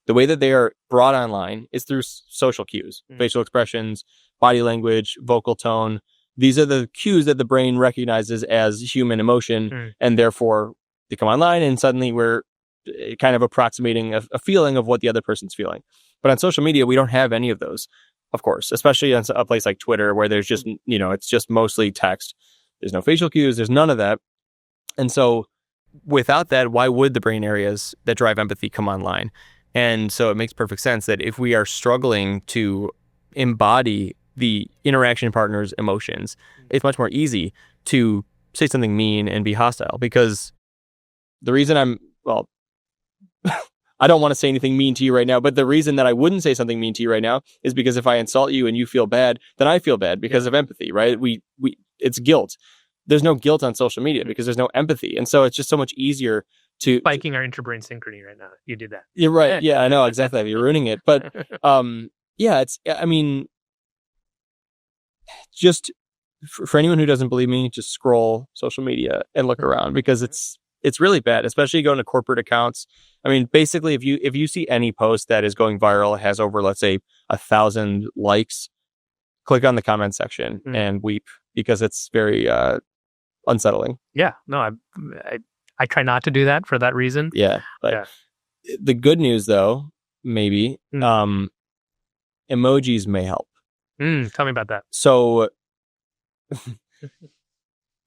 the way that they are brought online is through social cues, facial expressions, body language, vocal tone. These are the cues that the brain recognizes as human emotion, and therefore they come online and suddenly we're kind of approximating a feeling of what the other person's feeling. But on social media, we don't have any of those, of course, especially on a place like Twitter where there's just, it's just mostly text. There's no facial cues. There's none of that. And so without that, why would the brain areas that drive empathy come online? And so it makes perfect sense that if we are struggling to embody the interaction partner's emotions, it's much more easy to say something mean and be hostile, because the reason I don't want to say anything mean to you right now, but the reason that I wouldn't say something mean to you right now is because if I insult you and you feel bad, then I feel bad because of empathy, right? It's guilt. There's no guilt on social media because there's no empathy. And so it's just so much easier to... Spiking our interbrain synchrony right now. You did that. You're right. Yeah, I know. Exactly. You're ruining it. But just for anyone who doesn't believe me, just scroll social media and look around, because it's really bad, especially going to corporate accounts. I mean, basically, if you see any post that is going viral, has over, let's say, 1,000 likes, click on the comment section and weep, because it's very unsettling. Yeah, no, I try not to do that for that reason. Yeah. But the good news, though, maybe, emojis may help. Tell me about that. So,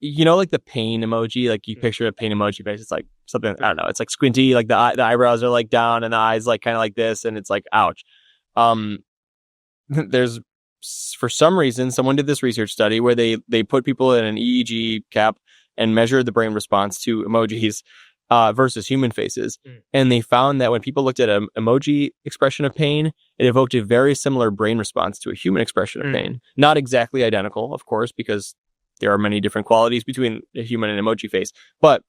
like the pain emoji, like you picture a pain emoji face. It's like something, I don't know. It's like squinty, like the eyebrows are like down and the eyes like kind of like this. And it's like, ouch. There's, for some reason, someone did this research study where they put people in an EEG cap and measured the brain response to emojis versus human faces. And they found that when people looked at an emoji expression of pain, it evoked a very similar brain response to a human expression of pain. Not exactly identical, of course, because there are many different qualities between a human and emoji face. But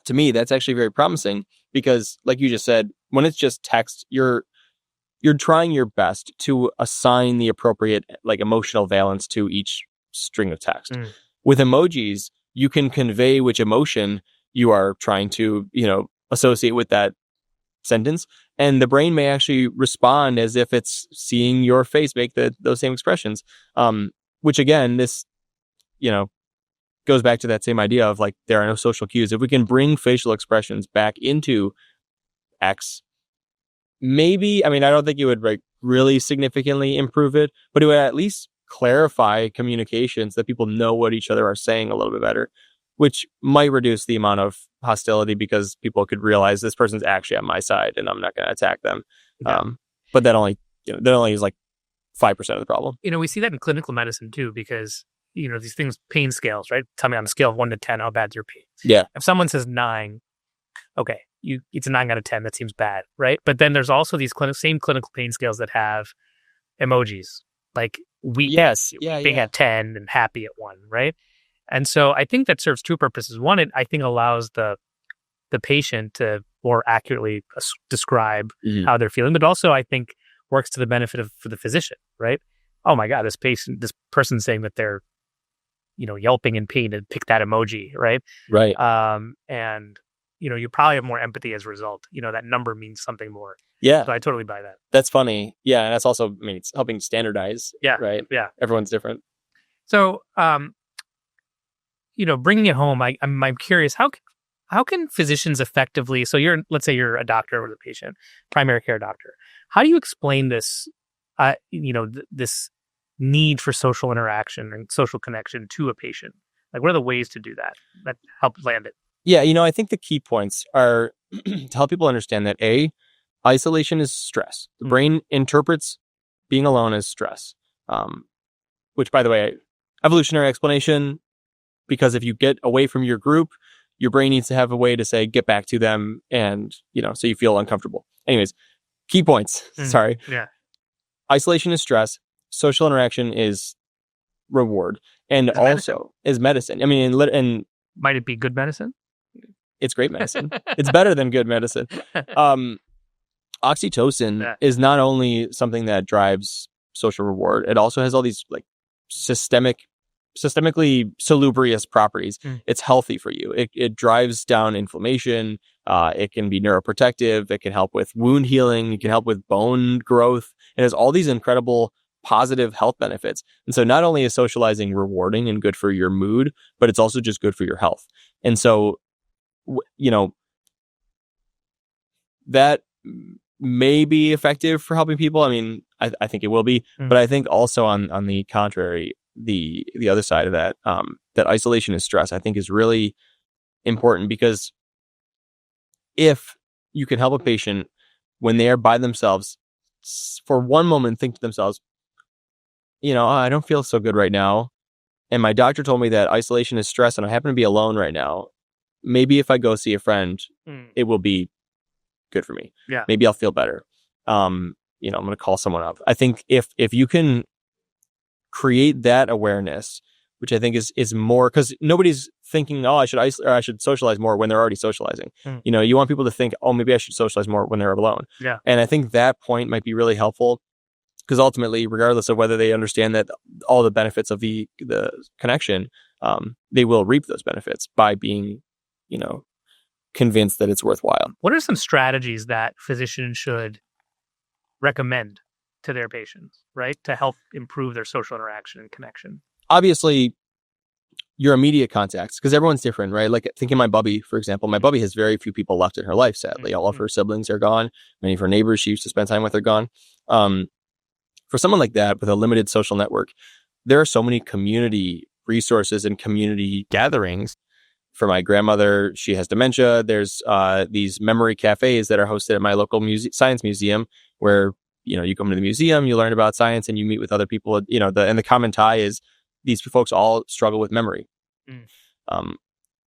to me, that's actually very promising because, like you just said, when it's just text, you're trying your best to assign the appropriate like emotional valence to each string of text. With emojis, you can convey which emotion you are trying to, associate with that sentence. And the brain may actually respond as if it's seeing your face make those same expressions. Which again, this, goes back to that same idea of like, there are no social cues. If we can bring facial expressions back into X, maybe, I don't think it would like really significantly improve it, but it would at least clarify communications that people know what each other are saying a little bit better, which might reduce the amount of hostility because people could realize this person's actually on my side and I'm not going to attack them. Yeah. But that only is like 5% of the problem. We see that in clinical medicine too, because these things, pain scales, right? Tell me on a scale of 1 to 10, how bad's your pain? Yeah. If someone says 9, okay, it's a 9 out of 10. That seems bad, right? But then there's also these same clinical pain scales that have emojis, like weak, being at 10 and happy at 1, right? And so I think that serves two purposes. One, it I think allows the patient to more accurately describe how they're feeling, but also I think works to the benefit for the physician, right? Oh my God, this person's saying that they're yelping in pain, and pick that emoji, right? Right. And you probably have more empathy as a result. That number means something more. Yeah. So I totally buy that. That's funny. Yeah. And that's also, it's helping standardize. Yeah. Right. Yeah. Everyone's different. So, bringing it home, I'm curious, how can physicians effectively, so let's say you're a doctor with a patient, primary care doctor. How do you explain this, this need for social interaction and social connection to a patient? Like, what are the ways to do that help land it? Yeah, I think the key points are to help people understand that isolation is stress. The brain interprets being alone as stress, which, by the way, evolutionary explanation, because if you get away from your group, your brain needs to have a way to say, get back to them. And, so you feel uncomfortable. Anyways, key points. Sorry. Yeah. Isolation is stress. Social interaction is reward. And also is medicine. And might it be good medicine? It's great medicine. It's better than good medicine. Oxytocin is not only something that drives social reward, it also has all these like systemically salubrious properties. It's healthy for you. It drives down inflammation. It can be neuroprotective. It can help with wound healing. It can help with bone growth. It has all these incredible positive health benefits. And so not only is socializing rewarding and good for your mood, but it's also just good for your health. And so, that may be effective for helping people. I think it will be, but I think also on the contrary, the other side of that, that isolation is stress, I think is really important, because if you can help a patient when they are by themselves for one moment, think to themselves, I don't feel so good right now. And my doctor told me that isolation is stress and I happen to be alone right now. Maybe if I go see a friend, it will be good for me. Yeah. Maybe I'll feel better. I'm going to call someone up. I think if you can create that awareness, which I think is more, because nobody's thinking, oh, I should isolate or I should socialize more when they're already socializing. You want people to think, oh, maybe I should socialize more when they're alone. Yeah. And I think that point might be really helpful, because ultimately, regardless of whether they understand that all the benefits of the connection, they will reap those benefits by being, convinced that it's worthwhile. What are some strategies that physicians should recommend to their patients, right, to help improve their social interaction and connection? Obviously, your immediate contacts, because everyone's different, right? Like thinking my bubby, for example, my bubby has very few people left in her life, sadly. All of her siblings are gone. Many of her neighbors she used to spend time with are gone. For someone like that with a limited social network, there are so many community resources and community gatherings. For my grandmother, she has dementia. There's these memory cafes that are hosted at my local science museum where, you come to the museum, you learn about science, and you meet with other people. And the common tie is these folks all struggle with memory.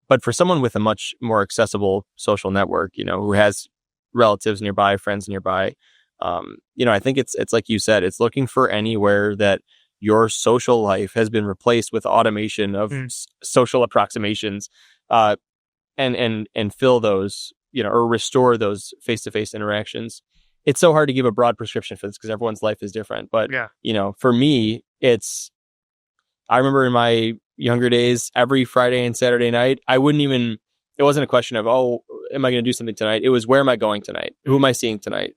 But for someone with a much more accessible social network, who has relatives nearby, friends nearby, I think it's like you said, it's looking for anywhere that your social life has been replaced with automation of social approximations, and fill those, or restore those face-to-face interactions. It's so hard to give a broad prescription for this because everyone's life is different. But, for me, I remember in my younger days, every Friday and Saturday night, it wasn't a question of, oh, am I going to do something tonight? It was, where am I going tonight? Who am I seeing tonight?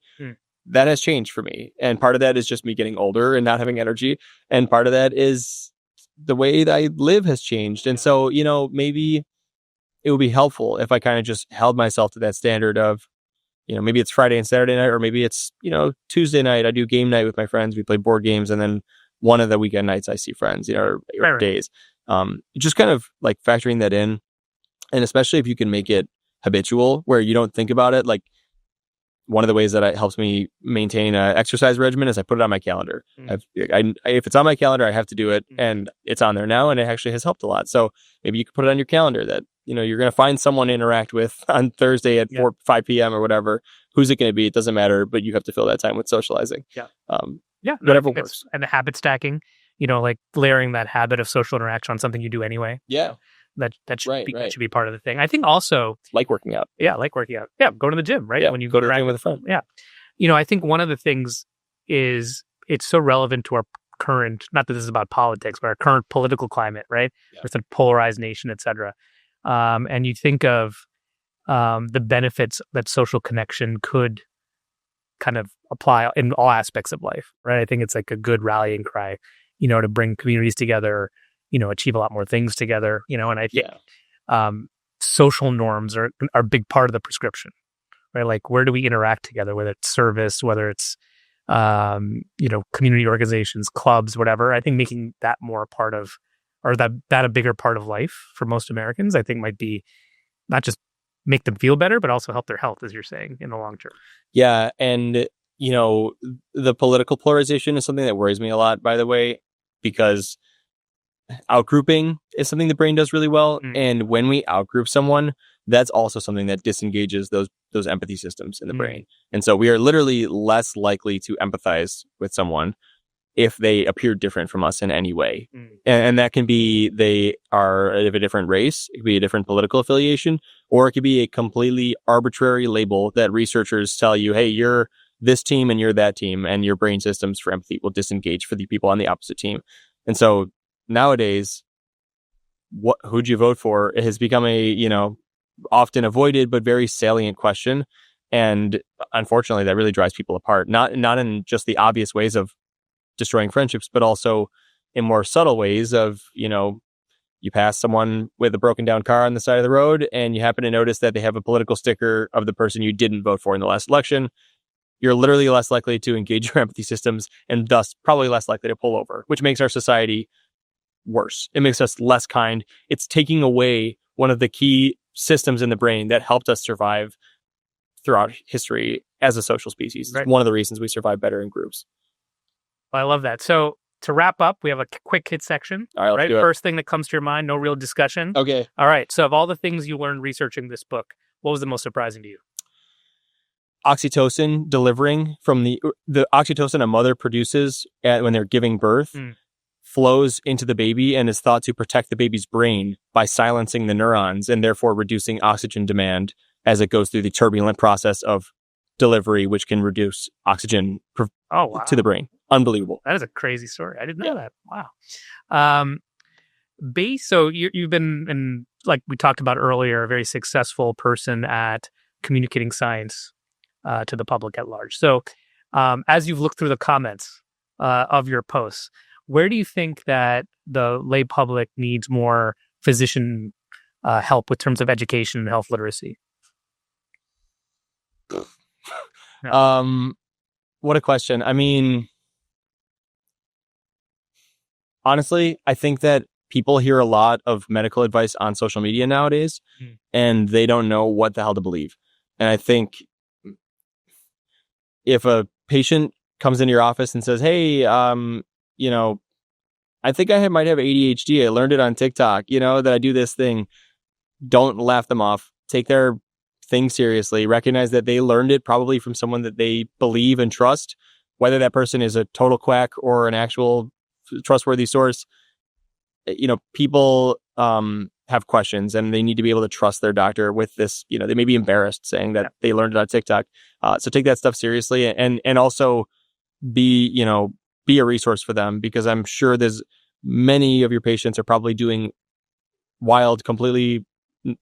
That has changed for me. And part of that is just me getting older and not having energy. And part of that is the way that I live has changed. And so, maybe it would be helpful if I kind of just held myself to that standard of, maybe it's Friday and Saturday night, or maybe it's, Tuesday night, I do game night with my friends. We play board games. And then one of the weekend nights I see friends, or days. Just kind of like factoring that in. And especially if you can make it habitual where you don't think about it. Like, one of the ways that it helps me maintain an exercise regimen is I put it on my calendar. If it's on my calendar, I have to do it, and it's on there now, and it actually has helped a lot. So maybe you could put it on your calendar that, you're going to find someone to interact with on Thursday at 5 p.m. or whatever. Who's it going to be? It doesn't matter, but you have to fill that time with socializing. Whatever works. And the habit stacking, like layering that habit of social interaction on something you do anyway. Yeah. That should be part of the thing. I think also like working out. Yeah, like working out. Yeah, go to the gym, right? Yeah, when you go to the gym with a friend. Yeah. I think one of the things is it's so relevant to our current, not that this is about politics, but our current political climate, right? Yeah. With a polarized nation, et cetera. And you think of the benefits that social connection could kind of apply in all aspects of life, right? I think it's like a good rallying cry, to bring communities together, achieve a lot more things together, and I think social norms are a big part of the prescription, right? Like, where do we interact together, whether it's service, whether it's, community organizations, clubs, whatever. I think making that more a part of, or that a bigger part of life for most Americans, I think might be not just make them feel better, but also help their health, as you're saying, in the long term. Yeah. And, the political polarization is something that worries me a lot, by the way, because outgrouping is something the brain does really well. And when we outgroup someone, that's also something that disengages those empathy systems in the brain. And so we are literally less likely to empathize with someone if they appear different from us in any way. And that can be they are of a different race, it could be a different political affiliation, or it could be a completely arbitrary label that researchers tell you, hey, you're this team and you're that team, and your brain systems for empathy will disengage for the people on the opposite team. And so nowadays, who'd you vote for? It has become a, often avoided but very salient question. And unfortunately, that really drives people apart. Not in just the obvious ways of destroying friendships, but also in more subtle ways of, you pass someone with a broken down car on the side of the road and you happen to notice that they have a political sticker of the person you didn't vote for in the last election. You're literally less likely to engage your empathy systems and thus probably less likely to pull over, which makes our society worse. It makes us less kind. It's taking away one of the key systems in the brain that helped us survive throughout history as a social species. Right. It's one of the reasons we survive better in groups. Well, I love that. So to wrap up, we have a quick hit section. All right, let's do it. First thing that comes to your mind, no real discussion. Okay. All right. So of all the things you learned researching this book, what was the most surprising to you? Oxytocin delivering from the oxytocin a mother produces when they're giving birth flows into the baby and is thought to protect the baby's brain by silencing the neurons and therefore reducing oxygen demand as it goes through the turbulent process of delivery, which can reduce oxygen to the brain. Unbelievable. That is a crazy story. I didn't know that. Wow. So you've been, like we talked about earlier, a very successful person at communicating science to the public at large. So as you've looked through the comments of your posts, where do you think that the lay public needs more physician help with terms of education and health literacy? What a question. I mean, honestly, I think that people hear a lot of medical advice on social media nowadays, and they don't know what the hell to believe. And I think if a patient comes into your office and says, hey, I think I might have ADHD. I learned it on TikTok, that I do this thing. Don't laugh them off. Take their thing seriously. Recognize that they learned it probably from someone that they believe and trust, whether that person is a total quack or an actual trustworthy source. People have questions and they need to be able to trust their doctor with this. They may be embarrassed saying that they learned it on TikTok. So take that stuff seriously and also be a resource for them, because I'm sure there's many of your patients are probably doing wild, completely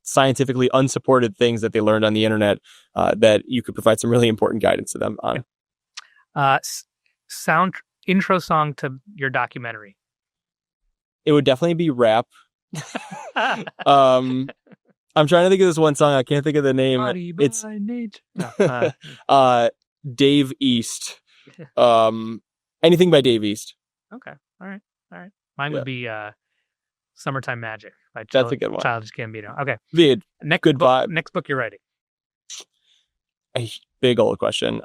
scientifically unsupported things that they learned on the internet that you could provide some really important guidance to them on. Sound intro song to your documentary. It would definitely be rap. I'm trying to think of this one song. I can't think of the name. It's Dave East. Anything by Dave East. Okay. All right. Mine would be Summertime Magic by That's a good one. Childish Gambino. Okay. Next vibe. Next book you're writing. A big old question.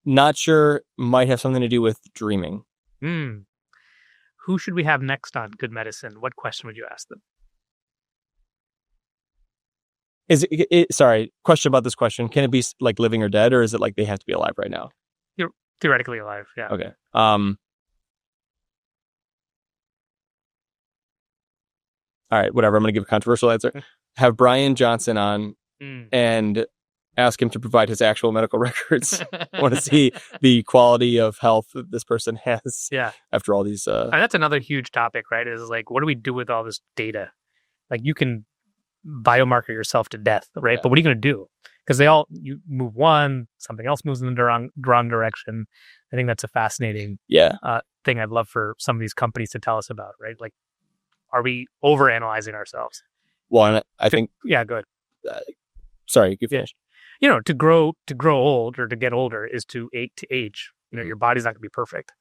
Not sure. Might have something to do with dreaming. Who should we have next on Good Medicine? What question would you ask them? Is it sorry, question about this question. Can it be like living or dead, or is it like they have to be alive right now? You're theoretically alive, yeah. Okay. All right, whatever. I'm going to give a controversial answer. Have Brian Johnson on and ask him to provide his actual medical records. I want to see the quality of health that this person has after all these... And that's another huge topic, right? Is like, what do we do with all this data? Like, you can biomarker yourself to death, right? But what are you going to do? Because you move one, something else moves in the wrong direction. I think that's a fascinating thing I'd love for some of these companies to tell us about, right? Like, are we overanalyzing ourselves? Well, and I think... Yeah, good. Sorry, you finish. To grow old or to get older is to age. Your body's not going to be perfect.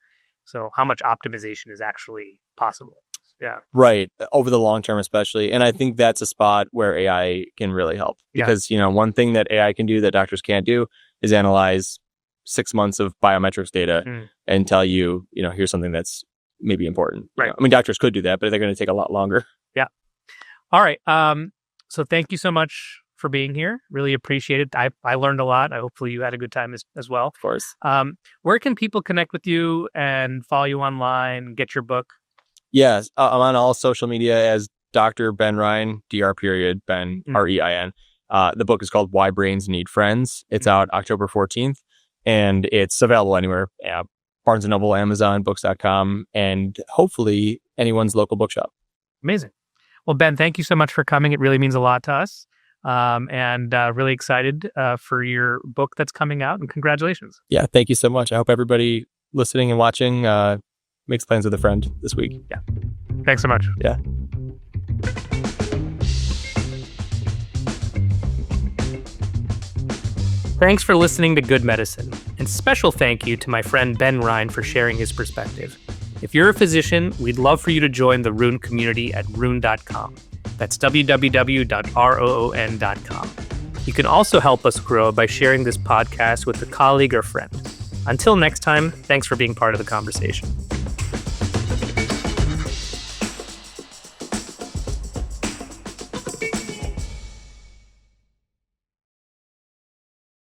So how much optimization is actually possible? Yeah. Right. Over the long term, especially. And I think that's a spot where AI can really help. Because, one thing that AI can do that doctors can't do is analyze 6 months of biometrics data and tell you, here's something that's maybe important. Right. I mean, doctors could do that, but they're going to take a lot longer. Yeah. All right. So thank you so much for being here. Really appreciate it. I learned a lot. Hopefully you had a good time as well. Of course. Where can people connect with you and follow you online, get your book? Yes. I'm on all social media as Dr. Ben Rein, Ben, R-E-I-N. The book is called Why Brains Need Friends. It's out October 14th, and it's available anywhere. Barnes & Noble, Amazon, books.com, and hopefully anyone's local bookshop. Amazing. Well, Ben, thank you so much for coming. It really means a lot to us. And really excited for your book that's coming out, and congratulations. Yeah, thank you so much. I hope everybody listening and watching makes plans with a friend this week. Yeah. Thanks so much. Yeah. Thanks for listening to Good Medicine, and special thank you to my friend Ben Rein for sharing his perspective. If you're a physician, we'd love for you to join the Roon community at roon.com. That's www.roon.com. You can also help us grow by sharing this podcast with a colleague or friend. Until next time, thanks for being part of the conversation.